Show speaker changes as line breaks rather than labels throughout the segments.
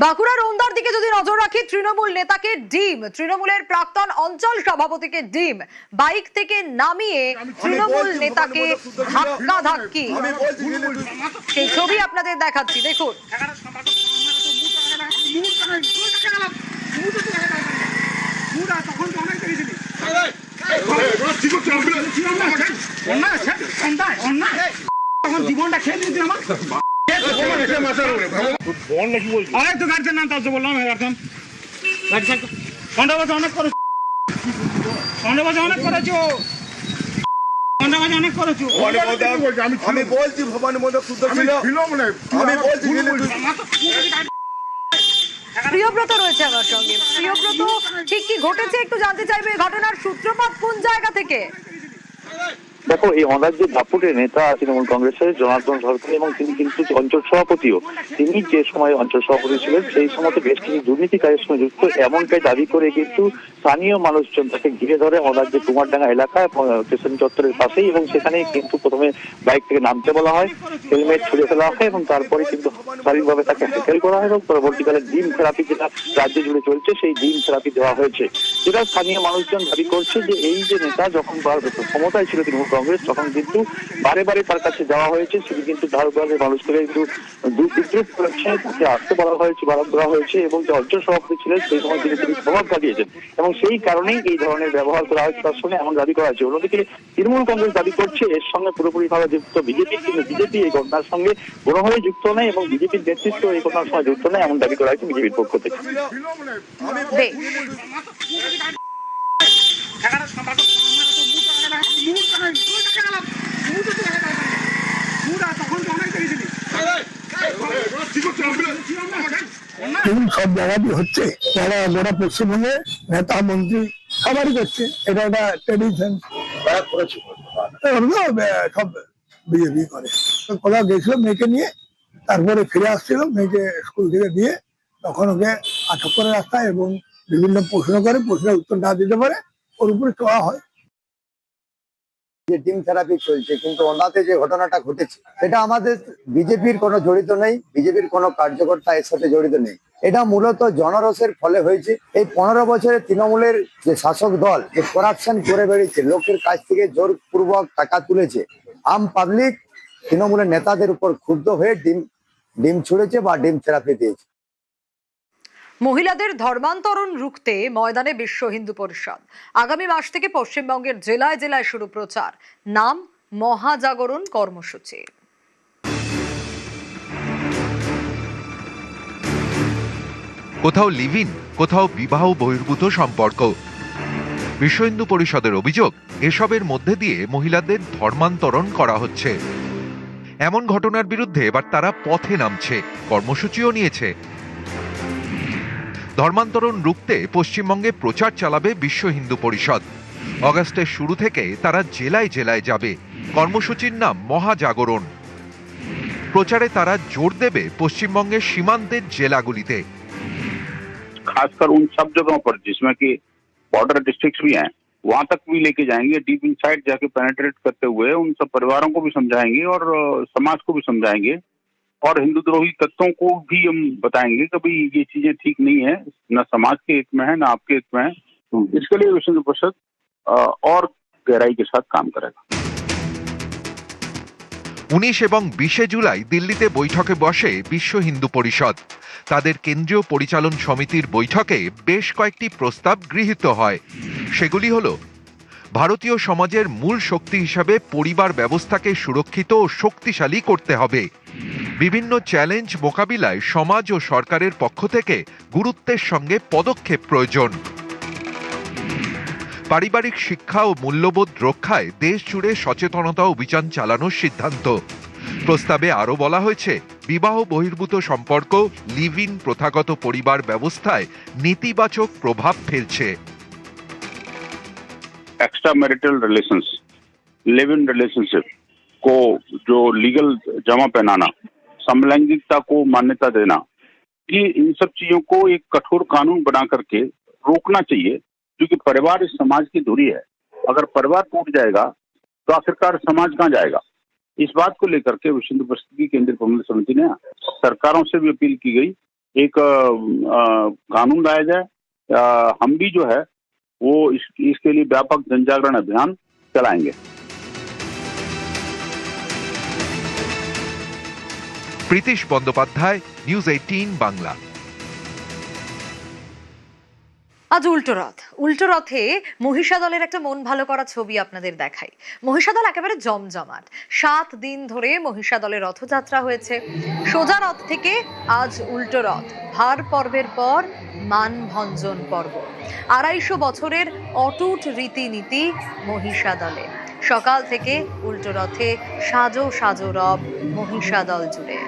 বাঁকুড়ার ওন্দার দিকে যদি নজর রাখি, তৃণমূল নেতাকে ডিম, তৃণমূলের প্রাক্তন অঞ্চল সভাপতিকে ডিম, বাইক থেকে নামিয়ে তৃণমূল নেতাকে ধাক্কা ধাক্কি, সেই ছবি আপনাদের দেখাচ্ছি, দেখুন।
জীবনটা খেয়ে দিয়েছি আমার অনেক তো গাড়িতে নাম তাও বললাম ঘন্টাবাজে অনেক করেছো, ঘন্টাবাজে অনেক করেছো, ঘন্টাবাজে অনেক করেছো।
আমি বলছি ভবানীর মধ্যে শুদ্ধ ছিল, আমি বলছি
প্রিয়ব্রত রয়েছে আমার সঙ্গে। প্রিয়ব্রত, ঠিক কি ঘটেছে একটু জানতে চাইবে, ঘটনার সূত্রপাত কোন জায়গা থেকে?
দেখো, এই অনার যে দাপুটে নেতা তৃণমূল কংগ্রেসের জনার্দন সরকার, এবং তিনি কিন্তু অঞ্চল সভাপতিও, তিনি যে সময় অঞ্চল সভাপতি ছিলেন সেই সময় বেশ কিছু দুর্নীতি কাজের সঙ্গে যুক্ত, এমনটাই দাবি করে কিন্তু স্থানীয় মানুষজন তাকে ঘিরে ধরে অনার যে কুমারডাঙ্গা এলাকা স্টেশন চত্বরের পাশেই, এবং সেখানে কিন্তু প্রথমে বাইক থেকে নামতে বলা হয়, হেলমেট ছুড়ে ফেলা হয় এবং তারপরে কিন্তু শারীরিকভাবে তাকে হ্যাকেল করা হয় এবং পরবর্তীকালে ডিম থেরাপি যেটা রাজ্য জুড়ে চলছে সেই ডিম থেরাপি দেওয়া হয়েছে। যেটা স্থানীয় মানুষজন দাবি করছে যে এই যে নেতা যখন ক্ষমতায় ছিল তৃণমূল কংগ্রেস, তখন কিন্তু বারে বারে তার কাছে যাওয়া হয়েছে, সেটি কিন্তু ধারবারে মানুষকে কিন্তু বিদ্রুপ করেছে, তাকে আসতে বলা হয়েছে, বারণ করা হয়েছে, এবং যে অঞ্চল সভাপতি ছিলেন সেই সময় তিনি প্রভাব খাটিয়েছেন এবং সেই কারণেই এই ধরনের ব্যবহার করা হয়েছে তার সঙ্গে, এমন দাবি করা হয়েছে। অন্যদিকে তৃণমূল কংগ্রেস দাবি করছে এর সঙ্গে পুরোপুরিভাবে যুক্ত বিজেপি, কিন্তু বিজেপি এই ঘটনার সঙ্গে কোনোভাবেই যুক্ত নেই এবং বিজেপির নেতৃত্ব এই ঘটনার সঙ্গে যুক্ত নেই, এমন দাবি করা হয়েছে বিজেপির পক্ষ থেকে।
সব জায়গাতেই হচ্ছে, যারা গোটা পশ্চিমবঙ্গে নেতা মন্ত্রী সবারই করছে, এটা একটা ট্রেডিশন সব বিজেপি করে। কোথাও গেছিল মেয়েকে নিয়ে, তারপরে ফিরে আসছিল মেয়েকে স্কুল থেকে দিয়ে, তখন ওকে আটক করে রাস্তায় এবং বিভিন্ন প্রশ্ন করে, প্রশ্নের উত্তর না দিতে পারে ওর উপরে চড়া হয়।
যে টিম থেরাপি চলছে, কিন্তু ওনাতে যে ঘটনাটা ঘটেছে এটা আমাদের বিজেপির কোনো জড়িত নেই, বিজেপির কোনো কার্যকর্তা এর সাথে জড়িত নেই। এটা মূলত জনরোষের ফলে হয়েছে। এই 15 বছরে তৃণমূলের যে শাসক দল যে করাপশন করে বেড়েছে, লোকের কাছ থেকে জোরপূর্বক টাকা তুলেছে, আম পাবলিক তৃণমূলের নেতাদের উপর ক্ষুব্ধ হয়ে ডিম ছুড়েছে বা ডিম থেরাপি দিয়েছে।
মহিলাদের ধর্মান্তরণ রুখতে ময়দানে বিশ্ব হিন্দু পরিষদ। আগামী মাস থেকে পশ্চিমবঙ্গের জেলায় জেলায় শুরু প্রচার, নাম মহাজাগরণ কর্মসূচি।
কোথাও লিভ ইন, কোথাও বিবাহ বহির্ভূত সম্পর্ক। বিশ্ব হিন্দু পরিষদের অভিযোগ, এসবের মধ্যে দিয়ে মহিলাদের ধর্মান্তরণ করা হচ্ছে। এমন ঘটনার বিরুদ্ধে এবার তারা পথে নামছে, কর্মসূচিও নিয়েছে। ধর্মান্তরণ রুখতে পশ্চিমবঙ্গে প্রচার চালাবে বিশ্ব হিন্দু পরিষদ। অগাস্টের শুরু থেকে তারা জেলায় জেলায় যাবে। কর্মসূচির নাম মহাজাগরণ। প্রচারে তারা জোর দেবে পশ্চিমবঙ্গের সীমান্তের জেলাগুলিতে।
खासकर उन सब जगहों पर जिसमें कि बॉर्डर डिस्ट्रिक्ट्स भी हैं, वहां तक भी लेके जाएंगे, डीप इनसाइड जाके पेनिट्रेट करते हुए उन सब परिवारों को भी समझाएंगे और समाज को भी समझाएंगे और हिंदू द्रोही तत्वों को भी हम बताएंगे कि भाई ये चीजें ठीक नहीं है, न समाज के हित में है, न आपके हित में है। इसके लिए विश्व हिंदू परिषद और गहराई के साथ काम करेगा।
19 এবং 20 জুলাই দিল্লিতে বৈঠকে বসে বিশ্ব হিন্দু পরিষদ। তাদের কেন্দ্রীয় পরিচালন সমিতির বৈঠকে বেশ কয়েকটি প্রস্তাব গৃহীত হয়। সেগুলি হল, ভারতীয় সমাজের মূল শক্তি হিসাবে পরিবার ব্যবস্থাকে সুরক্ষিত ও শক্তিশালী করতে হবে। বিভিন্ন চ্যালেঞ্জ মোকাবিলায় সমাজ ও সরকারের পক্ষ থেকে গুরুত্বের সঙ্গে পদক্ষেপ প্রয়োজন। পারিবারিক শিক্ষা ও মূল্যবোধ রক্ষায় দেশ জুড়ে সচেতনতা অভিযান চালানোর সিদ্ধান্ত। প্রস্তাবে আরও বলা হয়েছে, বিবাহ বহির্ভূত সম্পর্ক, লিভ ইন প্রথাগত পরিবার ব্যবস্থায় নেতিবাচক প্রভাব ফেলছে।
Extra marital relations, live in relationship को जो लीगल जमा पहनाना, समलैंगिकता को मान्यता देना, ये इन सब चीजों को एक कठोर कानून बना करके रोकना चाहिए, क्योंकि परिवार इस समाज की धुरी है। अगर परिवार टूट जाएगा तो आखिरकार समाज कहाँ जाएगा। इस बात को लेकर के विश्व हिंदू परिषद की केंद्रीय प्रबंधक समिति ने सरकारों से भी अपील की गई एक कानून लाया जाए। हम भी जो है वो इसके लिए व्यापक जनजागरण अभियान चलाएंगे।
প্রীতিশ বন্দ্যোপাধ্যায়, নিউজ 18 বাংলা।
আজ উল্টো রথে মহিষা দলের একটা মন ভালো করা ছবি আপনাদের দেখাই। মহিষা দল একেবারে জমজমাট। 7 দিন ধরে মহিষা দলের রথযাত্রা হয়েছে। সোজা রথ থেকে আজ উল্টো রথ, ভার পর্বের পর মানভঞ্জন পর্ব। 250 বছরের অটুট রীতিনীতি মহিষা দলে। সকাল থেকে উল্টো রথে সাজো সাজো রব মহিষা দল জুড়ে।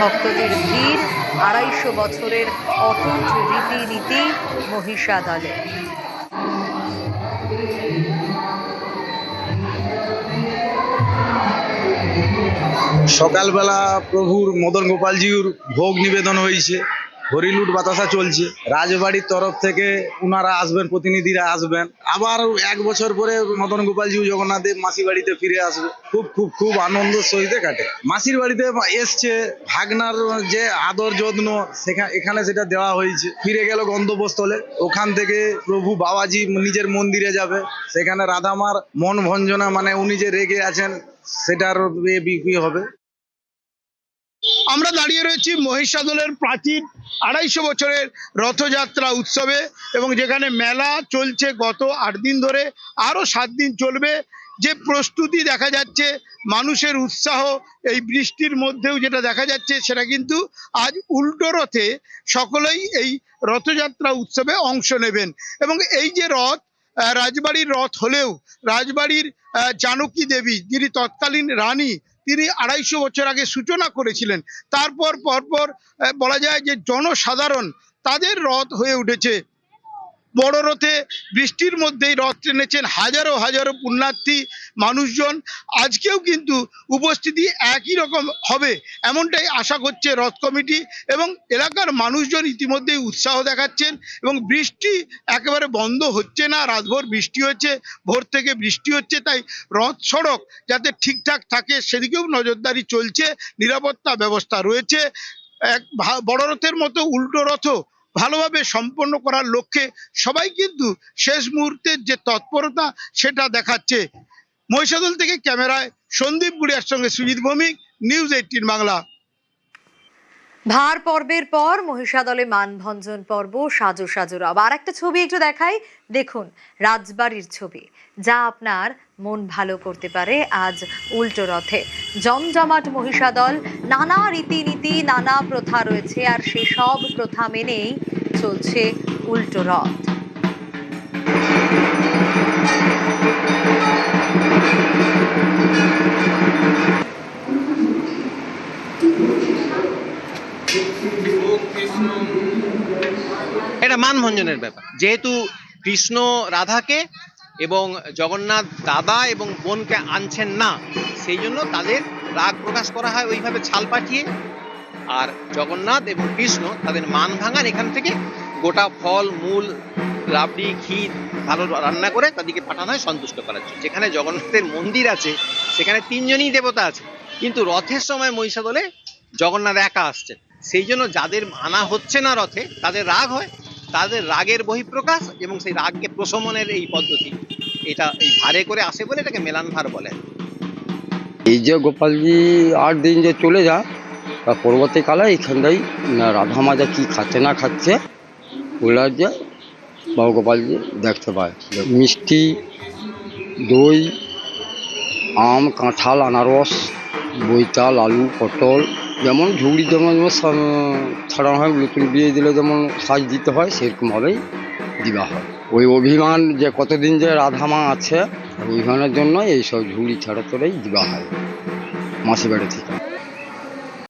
ভক্তদের ভিড়, 250 বছরের অটুট রীতিনীতি মহিষা দলে।
সকালবেলা প্রভুর মদন গোপালজির ভোগ নিবেদন হয়েছে, হরিলুট বাতাসা চলছে। রাজবাড়ির তরফ থেকে উনারা আসবেন, প্রতিনিধিরা আসবেন। আবার 1 বছর পরে মদন গোপালজি জগন্নাথ দেব মাসি বাড়িতে ফিরে আসবে। খুব খুব খুব আনন্দ সহিত কাটে। মাসির বাড়িতে এসছে, ভাগনার যে আদর যত্ন এখানে সেটা দেওয়া হয়েছে। ফিরে গেল গন্তব্যস্থলে, ওখান থেকে প্রভু বাবাজি নিজের মন্দিরে যাবে। সেখানে রাধামার মন ভঞ্জনা, মানে উনি যে রেগে আছেন সেটার বিক্রি হবে।
আমরা দাঁড়িয়ে রয়েছি মহিষা দলের প্রাচীন 250 বছরের রথযাত্রা উৎসবে, এবং যেখানে মেলা চলছে গত 8 দিন ধরে, আরো 7 দিন চলবে। যে প্রস্তুতি দেখা যাচ্ছে, মানুষের উৎসাহ, এই বৃষ্টির মধ্যেও যেটা দেখা যাচ্ছে, সেটা কিন্তু আজ উল্টো রথে সকলেই এই রথযাত্রা উৎসবে অংশ নেবেন। এবং এই যে রথ, রাজবাড়ির রথ হলেও রাজবাড়ির জানকী দেবী, যিনি তৎকালীন রানী, তিনি 250 বছর আগে সূচনা করেছিলেন। তারপর পরপর বলা যায় যে জনসাধারণ তাদের রথ হয়ে উঠেছে। বড় রথে বৃষ্টির মধ্যেই রথ টেনেছেন হাজারো হাজারো পুণ্যার্থী মানুষজন। আজকেও কিন্তু উপস্থিতি একই রকম হবে এমনটাই আশা করছে রথ কমিটি, এবং এলাকার মানুষজন ইতিমধ্যেই উৎসাহ দেখাচ্ছেন। এবং বৃষ্টি একেবারে বন্ধ হচ্ছে না, রাতভর বৃষ্টি হচ্ছে, ভোর থেকে বৃষ্টি হচ্ছে। তাই রথ সড়ক যাতে ঠিকঠাক থাকে সেদিকেও নজরদারি চলছে, নিরাপত্তা ব্যবস্থা রয়েছে। এক বড় রথের মতো উল্টো রথও ভালোভাবে সম্পন্ন করার লক্ষ্যে সবাই কিন্তু শেষ মুহূর্তের যে তৎপরতা সেটা দেখাচ্ছে। মহিষাদল থেকে ক্যামেরায় সন্দীপ গুড়িয়ার সঙ্গে সুজিত ভৌমিক, নিউজ 18 বাংলা।
ভার পর্বের পর মহিষা দলে মানভঞ্জন পর্ব, সাজো সাজো রব। আর একটা ছবি একটু দেখাই, দেখুন রাজবাড়ির ছবি, যা আপনার মন ভালো করতে পারে। আজ উল্টো রথে জমজমাট মহিষা দল, নানা রীতিনীতি, নানা প্রথা রয়েছে, আর সেসব প্রথা মেনেই চলছে উল্টো রথ।
এটা মানভঞ্জনের ব্যাপার। যেহেতু কৃষ্ণ রাধাকে এবং জগন্নাথ দাদা এবং বোনকে আনছেন না, সেই জন্য তাদের রাগ প্রকাশ করা হয় ওইভাবে ছাল পাঠিয়ে। আর জগন্নাথ এবং কৃষ্ণ তাদের মান ভাঙান, এখান থেকে গোটা ফল মূল রাবড়ি ক্ষীর ভালো রান্না করে তাদেরকে পাঠানো হয় সন্তুষ্ট করার জন্য। যেখানে জগন্নাথের মন্দির আছে সেখানে 3 জনই দেবতা আছে, কিন্তু রথের সময় মহিষা দলে জগন্নাথ একা আসছেন। সেই জন্য যাদের আনা হচ্ছে না রথে তাদের রাগ হয়, তাদের রাগের বহিঃপ্রকাশ এবং সেই রাগকে প্রশমনের এই পদ্ধতি, এটা এই ভারে করে আসে বলে এটাকে মেলান ভার বলে।
এই যে গোপালজি 8 দিন যে চলে যায়, তার পরবর্তীকালে এইখানটাই রাধা মাজা কি খাচ্ছে না খাচ্ছে ওগুলা যে বাবু গোপালজি দেখতে পায়। মিষ্টি, দই, আম, কাঁঠাল, আনারস, বৈতাল, আলু, পটল, যেমন ঝুড়ি যেমন ছাড়ানো হয়, নতুন বিয়ে দিলে যেমন সাজ দিতে হয় সেরকমভাবেই দেওয়া হয়। ওই অভিমান যে কতদিন যে রাধা মা আছে, অভিমানের জন্য এইসব ঝুড়ি ছাড়া তোরাই দেওয়া হয় মাসি বাড়ি থেকে।